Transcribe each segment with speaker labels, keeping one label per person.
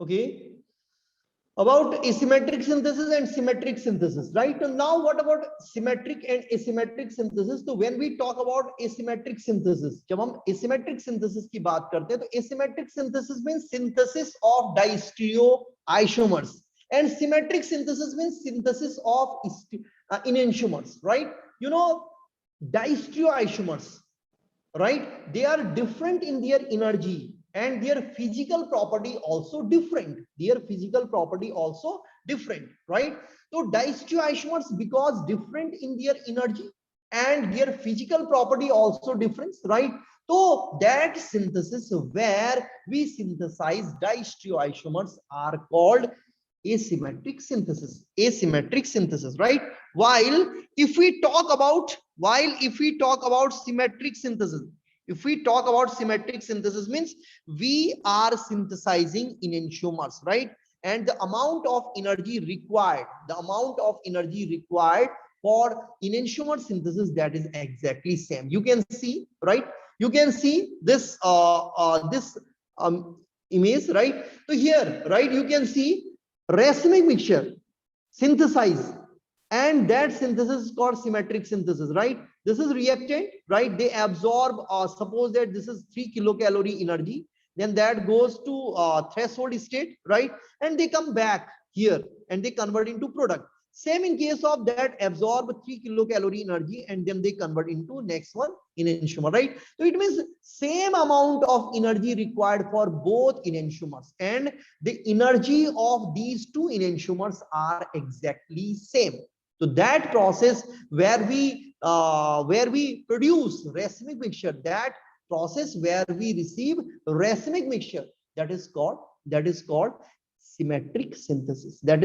Speaker 1: Okay, about asymmetric synthesis and symmetric synthesis, right? And now what about symmetric and asymmetric synthesis? So when we talk about asymmetric synthesis, जब हम asymmetric synthesis की बात करते हैं, तो asymmetric synthesis means synthesis of distereoisomers, and symmetric synthesis means synthesis of enantiomers, right? You know, distereoisomers, right, they are different in their energy and their physical property also different, right? So distereoisomers, because different in their energy and their physical property also different, right? So that synthesis where we synthesize distereoisomers are called asymmetric synthesis, right? While if we talk about symmetric synthesis, means we are synthesizing enantiomers, right? And the amount of energy required for enantiomer synthesis, that is exactly same. You can see, right? You can see this image, right? So here, right, you can see racemic mixture synthesize, and that synthesis is called symmetric synthesis, right? This is reactant, right? They absorb, suppose that this is 3 kilocalorie energy, then that goes to threshold state, right? And they come back here and they convert into product. Same in case of that absorb 3 kilocalorie energy and then they convert into next one enantiomer, right? So it means same amount of energy required for both enantiomers, and the energy of these two enantiomers are exactly same. So that process where we produce racemic mixture, that process where we receive racemic mixture, that is called symmetric synthesis. Right?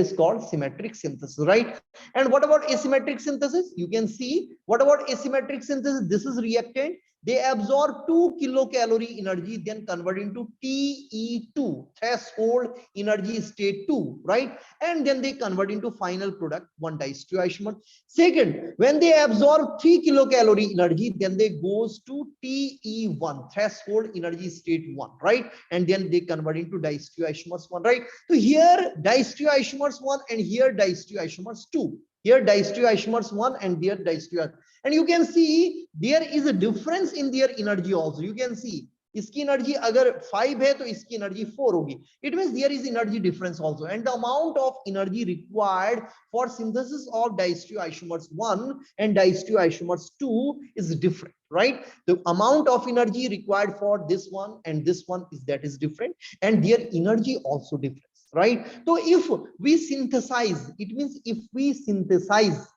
Speaker 1: And what about asymmetric synthesis? You can see, what about asymmetric synthesis? This is reactant. They absorb 2 kilocalorie energy, then convert into TE2, threshold energy state 2, right? And then they convert into final product, 1 distereoisomer. Second, when they absorb 3 kilocalorie energy, then they goes to TE1, threshold energy state 1, right? And then they convert into distereoisomers 1, right? So here distereoisomers 1 and here distereoisomers 2. Here distereoisomers 1 and here distereoisomers. And you can see there is a difference in their energy also. You can see इसकी energy अगर 5 है तो इसकी energy 4 होगी. It means there is energy difference also, and the amount of energy required for synthesis of distereoisomers 1 and distereoisomers 2 is different, right? The amount of energy required for this one and this one is different, and their energy also different, right? So if we synthesize, it means if we synthesize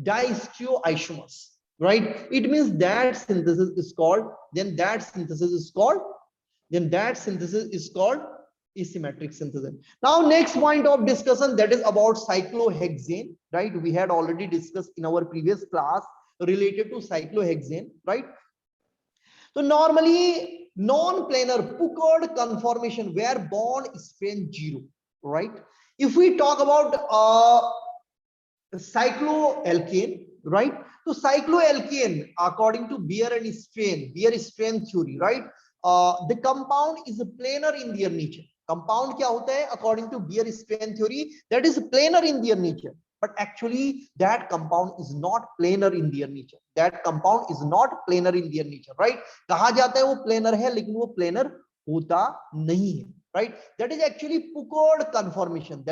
Speaker 1: distereoisomers, right? It means that synthesis is called asymmetric synthesis. Now next point of discussion, that is about cyclohexane, right? We had already discussed in our previous class related to cyclohexane, right? So normally non-planar puckered conformation where bond strength 0, right? If we talk about cycloalkane, right? So cycloalkane, according to Beer strain theory, right? The compound is planar in their nature. Compound क्या होता है according to Beer strain theory? That is planar in their nature. But actually that compound is not planar in their nature. Right? कहा जाता है वो planar है, लेकिन वो planar होता नहीं है. Right? That is actually puckered conformation.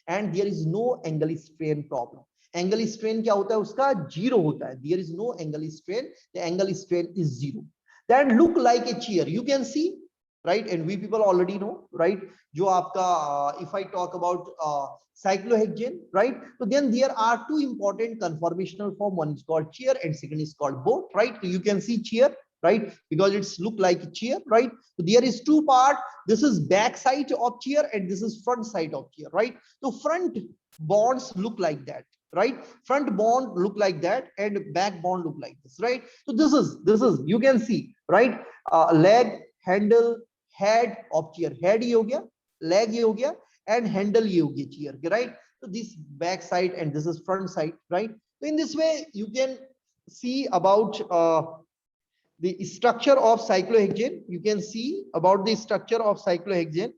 Speaker 1: And there is no angle strain problem. Angle strain क्या होता है उसका 0 होता है. There is no angle strain. The angle strain is 0. That look like a chair. You can see, right? And we people already know, right? जो आपका if I talk about cyclohexane, right? So then there are two important conformational form. One is called chair and second is called boat, right? So you can see chair, right? Because it's look like a chair, right? So there is two part. This is back side of chair and this is front side of chair, right? So front bonds look like that, right? Front bond look like that and back bond look like this, right? So this is you can see, right? Leg, handle, head of chair. Head ये हो गया, leg ये हो गया, and handle ये हो गया chair के, right? So this back side and this is front side, right? So in this way you can see about the structure of cyclohexane. You can see about the structure of cyclohexane,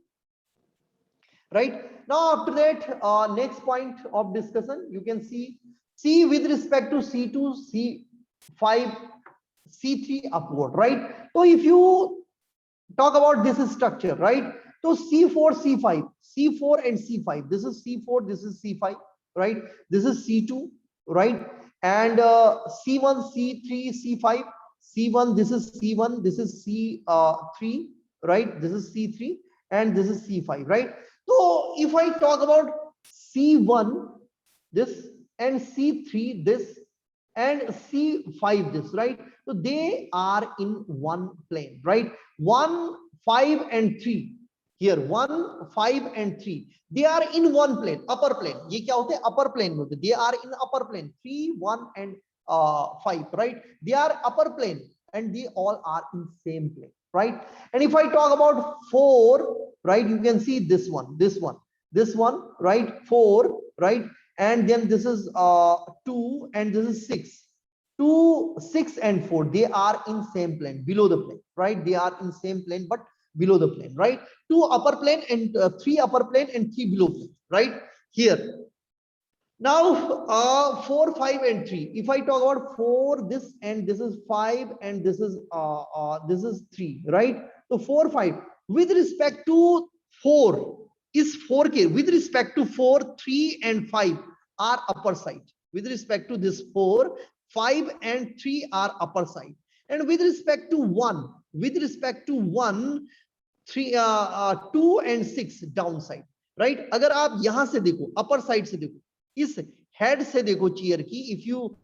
Speaker 1: right? Now after that, next point of discussion, you can see C with respect to C2, C5, C3 upward, right? So if you talk about this structure, right? So C4, C5, C4 and C5. This is C4, this is C5, right? This is C2, right? And C1, C3, C5, C1, this is C1, this is C3, right? This is C3 and this is C5, right? So if I talk about C1, this, and C3, this, and C5, this, right? So they are in one plane, right? 1, 5 and 3 here, 1, 5 and 3, they are in one plane, upper plane. ये क्या होते हैं? Upper plane में होते हैं. They are in upper plane. 3, 1 and 5, right? They are upper plane and they all are in same plane, right? And if I talk about 4, right, you can see this one, right? 4, right? And then this is 2 and this is 6. 2, 6 and 4, they are in same plane, below the plane, right? They are in same plane but below the plane, right? 2 upper plane and 3 upper plane and 3 below plane, right? Here. Now 4, 5 and 3. If I talk about 4, this, and this is 5 and this is 3, right? So 4, 5 with respect to 4 is 4K. With respect to 4, 3 and 5 are upper side. With respect to this 4, 5 and 3 are upper side. And with respect to 1, 3, 2 and 6 downside, right? अगर आप यहां से देखो, upper side से देखो, इस head से देखो chair की, if you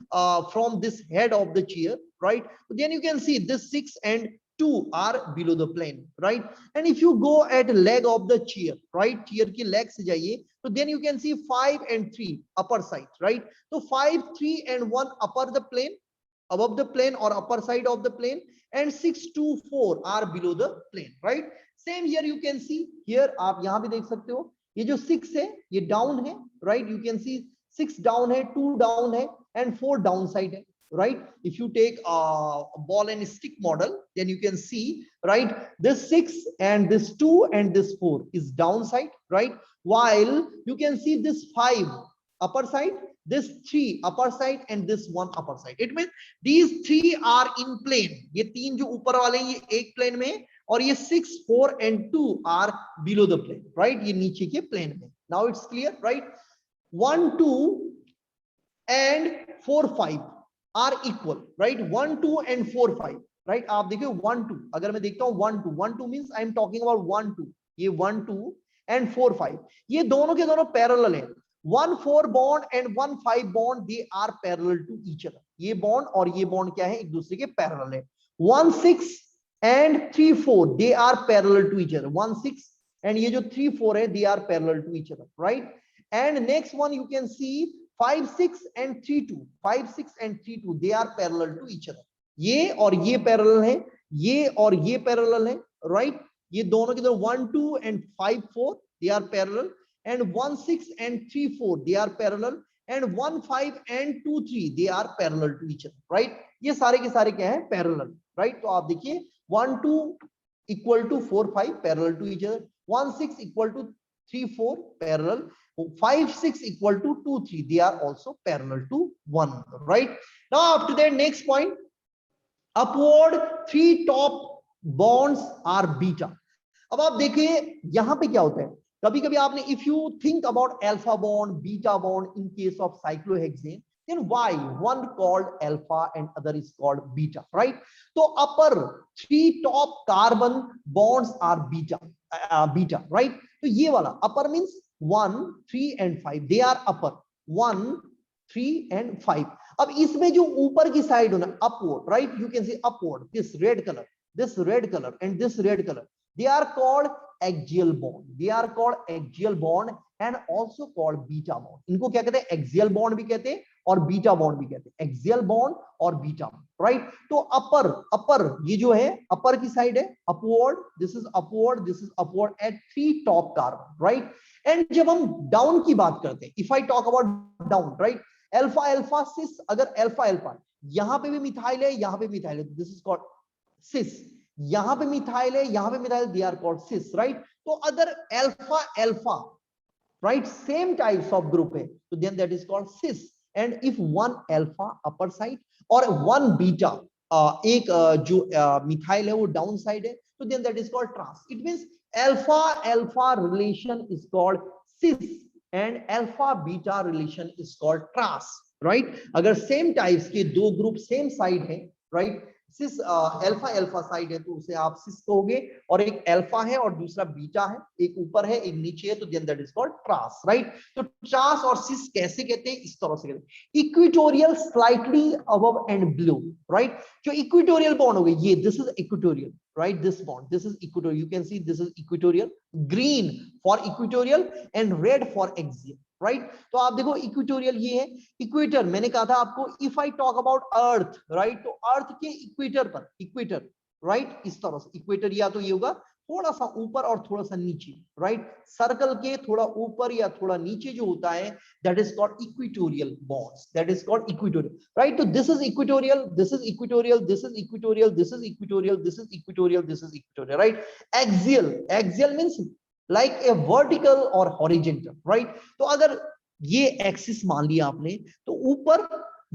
Speaker 1: from this head of the chair, right, then you can see this 6 and 2 are below the plane, right? And if you go at leg of the chair, right, chair की leg से जाइए, so then you can see 5 and 3 upper side, right? So 5, 3 and 1 upper the plane, above the plane or upper side of the plane, and 6, 2, 4 are below the plane, right? Same here you can see, here आप यहाँ भी देख सकते हो, ये जो 6 है ये down है, right? You can see 6 down है, 2 down है and 4 downside है, right? If you take a ball and stick model, then you can see, right, this 6 and this 2 and this 4 is downside, right? While you can see this 5 upper side, this 3 upper side and this 1 upper side. It means these 3 are in plane. ये तीन जो ऊपर वाले ये एक plane में, और ये 6, 4 and 2 are below the plane, right? ये नीचे के plane में. Now it's clear, right? 1, 2 and 4, 5 are equal, right? 1, 2 and 4, 5, right? आप देखिए 1, 2, अगर मैं देखता हूँ 1, 2, 1, 2 means I am talking about 1, 2. ये 1, 2 and 4, 5, ये दोनों के दोनों parallel हैं. 1, 4 bond and 1, 5 bond, they are parallel to each other. ये bond और ये bond क्या है? एक दूसरे के parallel है. 1, 6 and 3, 4, they are parallel to each other. 1, 6 and ये जो 3, 4 है, they are parallel to each other, right? And next one you can see 5, 6 and 3, 2. 5, 6 and 3, 2, they are parallel to each other. ये और ये parallel है, ये और ये parallel है, right? ये दोनों के दोनों 1, 2 and 5, 4, they are parallel. And 1, 6 and 3, 4, they are parallel. And 1, 5 and 2, 3, they are parallel to each other, right? ये सारे के सारे क्या है? Parallel, right? तो आप देखिए 1, 2 equal to 4, 5 parallel to each other. 1, 6 equal to 3, 4 parallel. 5, 6 equal to 2, 3. They are also parallel to one another, right? Now after that, next point, upward 3 top bonds are beta. अब आप देखिए यहां पे क्या होता है, कभी कभी आपने, if you think about alpha bond, beta bond in case of cyclohexane, then why one called alpha and other is called beta, right? So upper 3 top carbon bonds are beta, right? So ये वाला upper means 1, 3 and 5, they are upper. 1, 3 and 5. अब इसमें जो ऊपर की side हो ना, upward, right? You can see upward, this red color and this red color, they are called axial bond. They are called axial bond and also called beta bond. इनको क्या कहते हैं? axial bond भी कहते हैं और beta bond भी कहते हैं. axial bond और beta bond, right? तो upper ये जो है upper की side है, upward, this is upward at 3 top carbon, right? And जब हम down की बात करते हैं, if I talk about down, right? alpha cis, अगर alpha यहाँ पे भी मिथाइल है, यहाँ पे मिथाइल है, this is called सिस, यहाँ पे मिथाइल है, यहाँ पे methyl, they are called cis, right. तो अगर alpha alpha, right, same types of group hai, so then that is called cis. And if one alpha upper side or one beta, एक जो methyl है वो down side है, so then that is called trans. It means alpha alpha relation is called cis and alpha beta relation is called trans, right. अगर same types के दो group same side है, right, सिस alpha alpha side है तो उसे आप सिस कहोगे, और एक अल्फा है और दूसरा बीटा है, एक ऊपर है एक नीचे है, तो then that is called trans, right. तो ट्रांस और सिस कैसे कहते हैं, इस तरह से कहते हैं, equatorial slightly above and below, right. जो इक्वेटोरियल बॉन्ड हो गए ये, this is equatorial, right, this bond, this is equatorial, you can see this is equatorial, green for equatorial and red for axial, right। तो आप देखो equatorial ये है, equator मैंने कहा था आपको, if I talk about earth, right, तो अर्थ के इक्वेटर पर, इक्वेटर, राइट, इस तरह से इक्वेटर या तो ये होगा थोड़ा सा ऊपर और थोड़ा सा नीचे, राइट, सर्कल के थोड़ा ऊपर या थोड़ा नीचे जो होता है, that is called equatorial bonds, that is called equatorial, right. तो this is equatorial, this is equatorial, this is equatorial, this is equatorial, this is equatorial, this is equatorial, right. Axial, axial means like a vertical और horizontal, right. तो अगर ये axis मान लिया आपने, तो ऊपर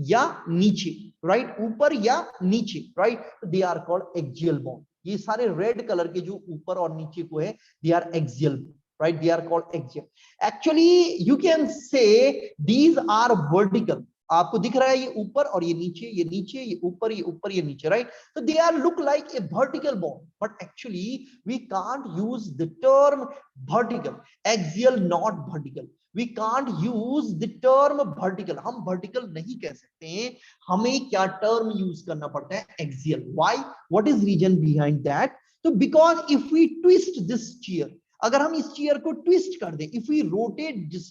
Speaker 1: या नीचे, राइट, ऊपर या नीचे, right, they are called axial bond. ये सारे रेड कलर के जो ऊपर और नीचे को है, they are axial, right, they are called axial. Actually you can say these are vertical, आपको दिख रहा है ये ऊपर और ये नीचे, ये नीचे, ये ऊपर, ये ऊपर, ये नीचे, राइट। तो they are look like a vertical bond, but actually we can't use the term vertical, axial not vertical, we can't use the term vertical, हम vertical नहीं कह सकते हैं, हमें क्या term use करना पड़ता है, axial। why, what is reason behind that? तो because if we twist this chair, अगर हम इस चेयर को ट्विस्ट कर दें, if we rotate this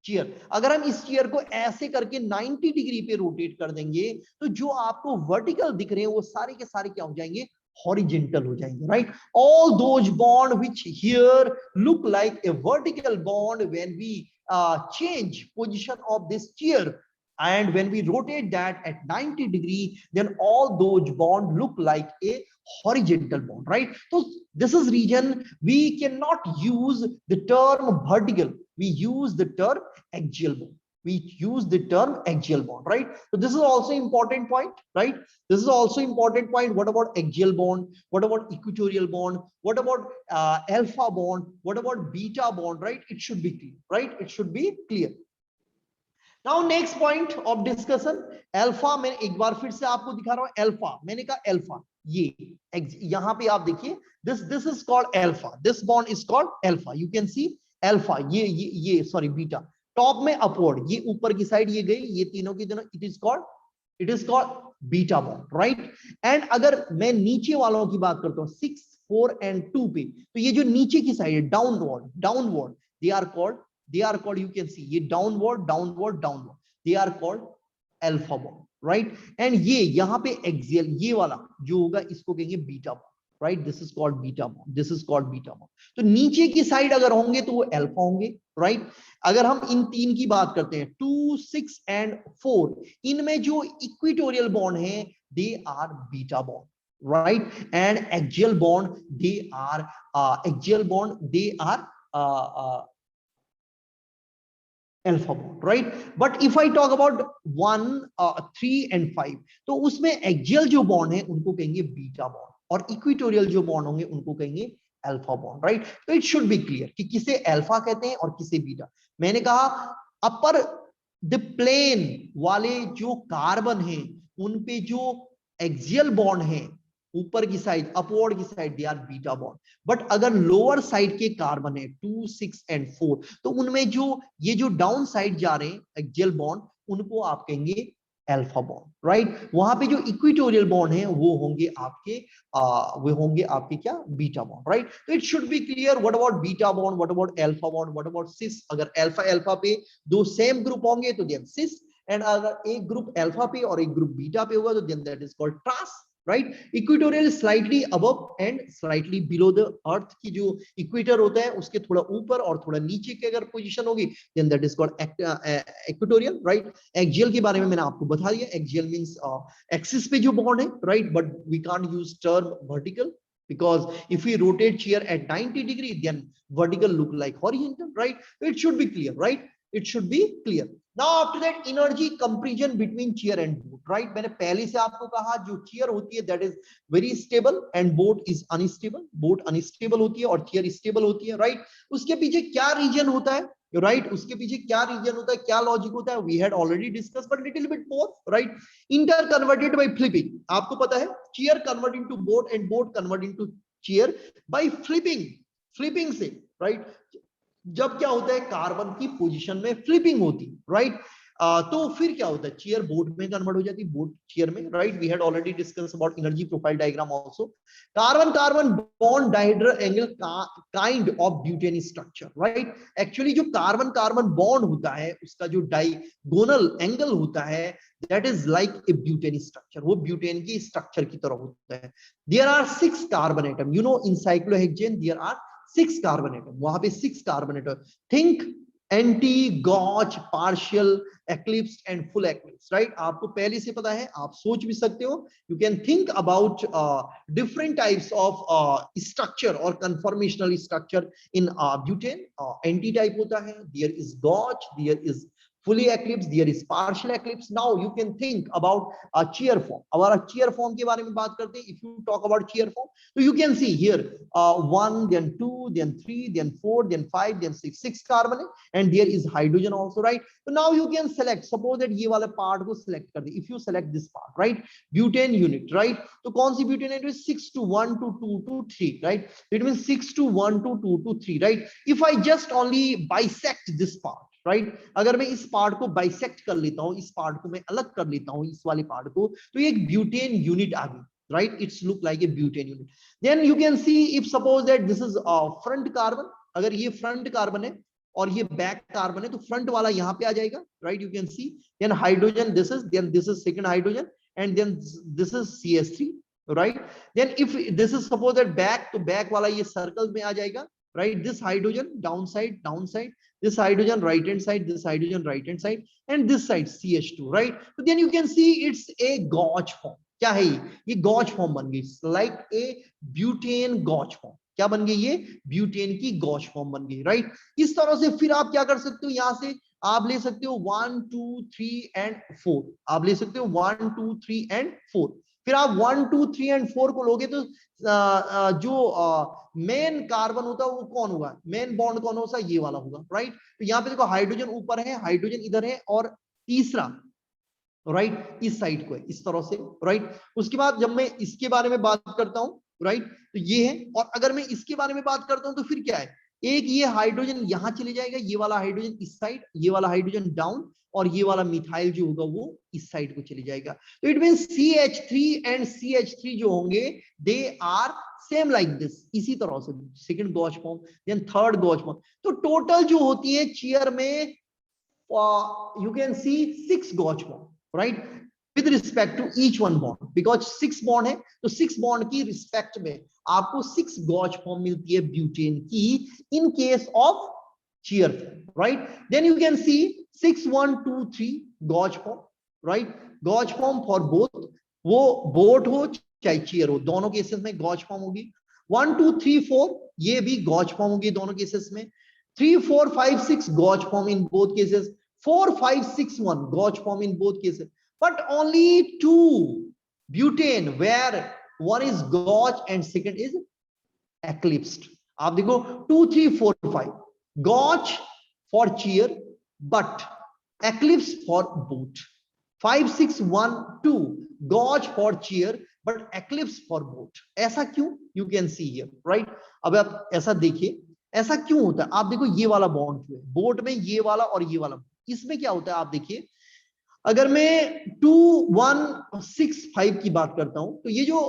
Speaker 1: chair, अगर हम इस चेयर को ऐसे करके 90 डिग्री पे रोटेट कर देंगे, तो जो आपको वर्टिकल दिख रहे हैं वो सारे के सारे क्या हो जाएंगे, horizontal हो जाएंगे, right। all those bond which here look like a vertical bond, when we change position of this chair and when we rotate that at 90 degree, then all those bond look like a horizontal bond, right। so this is reason we cannot use the term vertical, we use the term axial bond, we use the term axial bond, right। so this is also important point, right, this is also important point. What about axial bond, what about equatorial bond, what about alpha bond, what about beta bond, right, it should be clear, right, it should be clear। now next point of discussion, alpha, मैं एक बार फिर से आपको दिखा रहा हूं, alpha मैंने कहा alpha, ये यहां पे आप देखिए, this is called alpha, this bond is called alpha, you can see alpha, ये सॉरी बीटा, टॉप में अपवर्ड, ये ऊपर की साइड ये गई, ये तीनों की दोनों, it is called beta bond, right. And अगर मैं नीचे वालों की बात करता हूं 6, 4 एंड 2 पे, तो ये जो नीचे की साइड है downward, they are called you can see, ये downward, they are called alpha bond, right. And ये यहाँ पे एक्सियल, ये वाला जो होगा इसको कहेंगे beta bond, right, this is called beta bond, this is called beta bond. तो नीचे की साइड अगर होंगे तो वो अल्फा होंगे, राइट। अगर हम इन तीन की बात करते हैं 2, 6 एंड 4, इनमें जो इक्वेटोरियल बॉन्ड है they are beta bond, right, and axial bond they are alpha bond, right। but if I talk about 1, 3 and 5, तो उसमें axial जो बॉन्ड है उनको कहेंगे बीटा बॉन्ड, और इक्वेटोरियल जो बॉन्ड होंगे उनको कहेंगे अल्फा बॉन्ड, राइट। तो इट शुड बी क्लियर कि किसे अल्फा कहते हैं और किसे बीटा। मैंने कहा अपर द प्लेन वाले जो कार्बन है उन पे जो एक्सियल बॉन्ड है ऊपर की साइड, अपवर्ड की side, they are beta bond. But अगर लोअर साइड के कार्बन है 2, 6 एंड 4, तो उनमें जो ये जो डाउन साइड जा रहे हैं एक्सियल बॉन्ड, उनको आप कहेंगे अल्फा बॉन्ड, राइट। वहां पे जो इक्वेटोरियल बॉन्ड है वो होंगे आपके क्या, बीटा बॉन्ड, राइट। तो it should be clear what about beta bond, what about alpha bond, what about cis. अगर अल्फा अल्फा पे दो सेम ग्रुप होंगे तो देन सिस, एंड अगर एक ग्रुप अल्फा पे और एक ग्रुप बीटा पे होगा तो then that is called trans, right. Equatorial slightly above and slightly below the earth की जो इक्वेटर होता है उसके थोड़ा ऊपर और थोड़ा नीचे की अगर पोजीशन होगी then that is called equatorial, right. Axial के बारे में मैंने आपको बता दिया, एक्सियल मींस एक्सिस पे जो बॉन्ड है, right, but we can't use term vertical because if we rotate chair at 90 degree then vertical look like horizontal, right? It should be clear, right? It should be clear. Now after that, energy comparison between chair and boat, right? मैंने पहले से आपको कहा जो chair होती है that is very stable and boat is unstable, boat unstable होती है और chair stable होती है, right? उसके पीछे क्या रीजन होता है, राइट उसके पीछे क्या रीजन होता है, क्या लॉजिक होता है, we had already discuss but little bit more, right. Interconverted by flipping, आपको पता है chair convert into boat and boat convert into chair by flipping, flipping से, राइट। जब क्या होता है कार्बन की पोजीशन में फ्लिपिंग होती, राइट, तो फिर क्या होता है चेयर बोट में कन्वर्ट हो जाती, बोट चेयर में, right. We had already discuss about energy profile diagram also. Carbon carbon bond dihedral angle kind of butane structure, right. Actually जो कार्बन कार्बन बॉन्ड होता है उसका जो डायगोनल एंगल होता है that is like a butane structure, वो butane की structure की तरह होता है। There are 6 carbon atom, you know in cyclohexane there are 6 carbon atom, वहां पे 6 carbon atom. Think anti, gauche, partial eclipse and full eclipse, right. आपको पहले से पता है, आप सोच भी सकते हो, you can think about different types of structure और conformational structure in butane. Anti type होता है, there is gauche, there is fully eclipsed, there is partial eclipse. Now you can think about a cheer form. अगर cheer form के बारे में बात करते हैं, if you talk about cheer form, so you can see here 1, then 2, then 3, then 4, then 5, then 6 carbon है, and there is hydrogen also, right? So now you can select, suppose that ये वाला part को select कर दे, if you select this part, right, butane unit, right, तो कौन सी butane unit है, 6 to 1 to 2 to 3, right, it means 6 to 1 to 2 to 3, right. If I just only bisect this part, right अगर मैं इस part को bisect कर लेता हूं, इस पार्ट को मैं अलग कर लेता हूं, इस वाले पार्ट को, तो ये एक ब्यूटेन यूनिट आ गई, right, it's look like a butane unit. Then you can see if suppose that this is front carbon, अगर ये फ्रंट कार्बन है और ये बैक कार्बन है तो फ्रंट वाला यहाँ पे आ जाएगा, right, you can see. Then hydrogen this is second hydrogen and then this is CH3, right. Then if this is suppose that back, तो बैक वाला ये सर्कल में आ जाएगा, right, this hydrogen downside, this hydrogen right hand side, this hydrogen right hand side, and this side CH2, right. So then you can see it's a gauge form. क्या है ये gauge form बन गई, like a butane gauge form। क्या बन गई ये butane की गॉश फॉर्म बन गई, राइट। इस तरह से फिर आप क्या कर सकते हो, यहां से आप ले सकते हो 1 2 3 एंड 4, आप ले सकते हो 1 2 3 एंड 4। फिर आप 1 2 3 एंड 4 को लोगे तो जो मेन कार्बन होता है वो कौन होगा, मेन बॉन्ड कौन होगा, ये वाला होगा, राइट। तो यहाँ पे देखो हाइड्रोजन ऊपर है, हाइड्रोजन इधर है, और तीसरा राइट इस साइड को है, इस तरह से, राइट। उसके बाद जब मैं इसके बारे में बात करता हूं, राइट, तो ये है, और अगर मैं इसके बारे में बात करता हूं तो फिर क्या है, एक ये हाइड्रोजन यहां चले जाएगा, ये वाला हाइड्रोजन इस साइड, ये वाला हाइड्रोजन डाउन, और ये वाला मिथाइल जो होगा वो इस साइड को चले जाएगा। तो it means CH3 and CH3 जो होंगे they are same like this, इसी तरह से second gauche form, then third gauche form. तो टोटल जो होती है चेयर में you can see 6 gauge bond, right, with respect to each one bond, because 6 bond है तो 6 bond की रिस्पेक्ट में आपको 6 gauge form मिलती है ब्यूटेन की in case of cheer form, right. Then you can see 6 1 2 3 gauge form, right, gauge form for both, वो boat हो चाहे चेयर हो, दोनों केसेस में gauge form होगी। 1 2 3 4 ये भी gauge form होगी दोनों केसेस में। 3 4 5 6 gauge form in both cases, 4 5 6 1 gauge form in both cases, but only 2 butane where one is gauge and second is eclipsed। आप देखो 2 3 4 5 gauge for cheer but eclipse for boat, 5 6 1 2 gauge for cheer but eclipse for boat। ऐसा क्यों, you can see here, right। अब आप ऐसा देखिए ऐसा क्यों होता है, आप देखो ये वाला बॉन्ड जो है बोट में, ये वाला और ये वाला, इसमें क्या होता है आप देखिए, अगर मैं 2 1 6 5 की बात करता हूं तो ये जो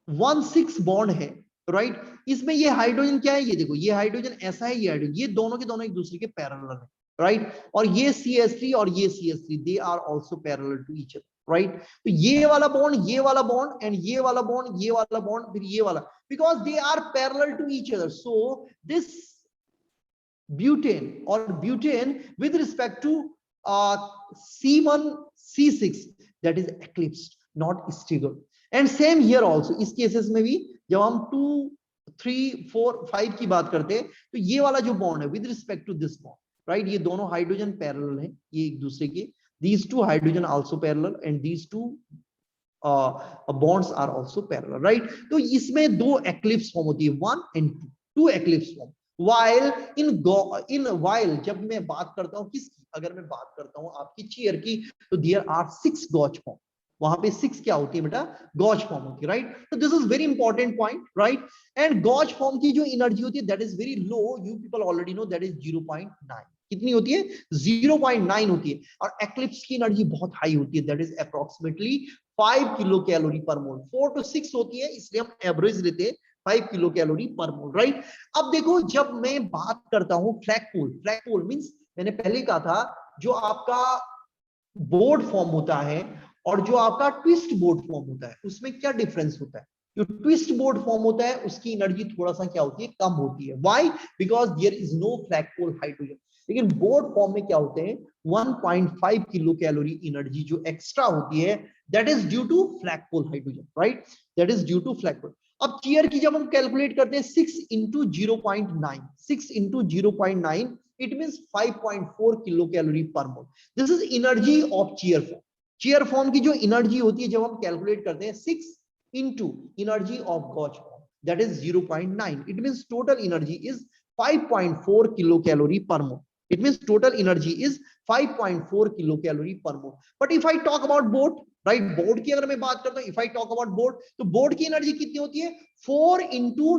Speaker 1: 1 6 बॉन्ड है, राइट, इसमें ये हाइड्रोजन क्या है, ये देखो ये हाइड्रोजन ऐसा है, ये हाइड्रोजन, ये दोनों के दोनों एक दूसरे के पैरेलल है, राइट, और ये CH3 और ये CH3 they are also parallel to each other, right. तो ये वाला बॉन्ड, ये वाला बॉन्ड, एंड ये वाला बॉन्ड, ये वाला बॉन्ड, फिर ये वाला, because they are parallel to each other, so this butane or butane with respect to C1 C6 that is eclipsed, not staggered. And same here also, इस केसेस में भी जब हम 2 3 4 5 की बात करते हैं तो ये वाला जो बॉन्ड है with respect to this bond, right, ये दोनों हाइड्रोजन पैरेलल हैं ये एक दूसरे के, these two hydrogen also parallel and these two bonds are also parallel, right. तो इसमें दो eclipse form होती है, 1 and 2, two eclipse form. while while जब मैं बात करता हूँ किसकी, अगर मैं बात करता हूँ आपकी चेयर की, तो there are 6 gauge form, वहां पे 6 क्या होती है बेटा, गॉज फॉर्म होती है, राइट. तो this is very important point, right. And gauche form की जो एनर्जी होती है that is very low, you people already know, that is 0.9. कितनी होती है, 0.9 होती है. और एक्लिप्स की एनर्जी बहुत हाई होती है, that is approximately 5 kilo calorie पर मोल. 4 to 6 होती है, इसलिए हम एवरेज लेते हैं 5 किलो कैलोरी पर मोल, राइट. अब देखो जब मैं बात करता हूं फ्लैगपोल, फ्लैगपोल मींस मैंने पहले कहा था जो आपका बोर्ड फॉर्म होता है और जो आपका ट्विस्ट बोर्ड फॉर्म होता है उसमें क्या डिफरेंस होता है. जो ट्विस्ट बोर्ड फॉर्म होता है उसकी एनर्जी थोड़ा सा क्या होती है, कम होती है. Why, because there is no flagpole hydrogen. लेकिन बोर्ड फॉर्म में क्या होते हैं, 1.5 किलो कैलोरी एनर्जी जो एक्स्ट्रा होती है that is due to flagpole hydrogen, right, that is due to flagpole. अब चेयर की जब हम कैलकुलेट करते हैं 6 into 0.9, 6 into 0.9, it means 5.4 kilo calorie पर mole. This is energy of chair form. Chair form की जो एनर्जी होती है जब हम कैलकुलेट करते हैं 6 into energy of gauche form, that is 0.9. It means total energy is 5.4 kilo calorie पर mole. It means total energy is 5.4 kilo calorie पर mole. But if I talk about board, right, board की अगर मैं बात करता हूँ, if I talk about board, तो board की एनर्जी कितनी होती है, 4 into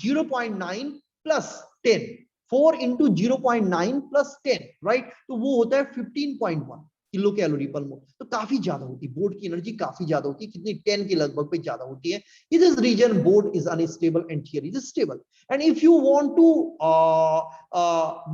Speaker 1: 0.9 plus 10, 4 into 0.9 plus 10, right, तो वो होता है 15.1 किलो कैलोरी पर मोल. तो काफी ज्यादा होती है, बोर्ड की एनर्जी काफी ज्यादा होती है, कितनी 10 के लगभग पे ज्यादा होती है. In this region board is unstable and here is stable. And if you want to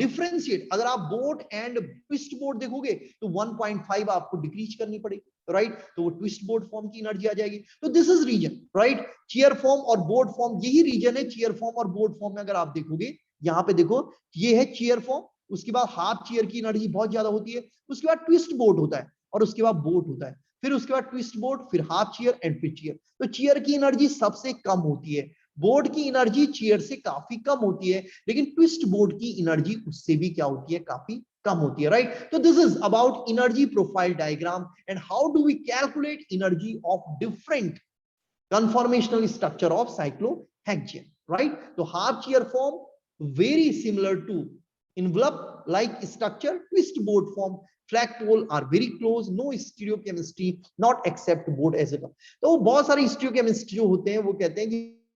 Speaker 1: differentiate, अगर आप बोर्ड एंड ट्विस्ट बोर्ड देखोगे तो 1.5 आपको डिक्रीज करनी पड़ेगी, राइट, तो वो ट्विस्ट बोर्ड फॉर्म की एनर्जी आ जाएगी. तो this is reason, right, chair form और बोर्ड फॉर्म, यही रीजन है. चेयर फॉर्म और बोर्ड फॉर्म में अगर आप देखोगे, यहाँ पे देखो ये है चेयर फॉर्म, उसके बाद हाफ चेयर की एनर्जी बहुत ज्यादा होती है, उसके बाद ट्विस्ट बोर्ड होता है और उसके बाद बोर्ड होता है, फिर उसके बाद ट्विस्ट बोर्ड, फिर हाफ चेयर एंड फिर चेयर. तो चेयर की एनर्जी सबसे कम होती है, बोर्ड की एनर्जी चेयर से काफी कम होती है, लेकिन ट्विस्ट बोर्ड की एनर्जी उससे भी क्या होती है, काफी कम होती है, राइट. तो this is about energy profile diagram and how do we calculate energy of different conformational structure of cyclohexane, right. So half chair form very similar to envelope like structure, twist board form, flagpole are very close, no stereochemistry, not except board as a. तो बहुत सारी stereochemistry जो होते हैं वो कहते हैं कि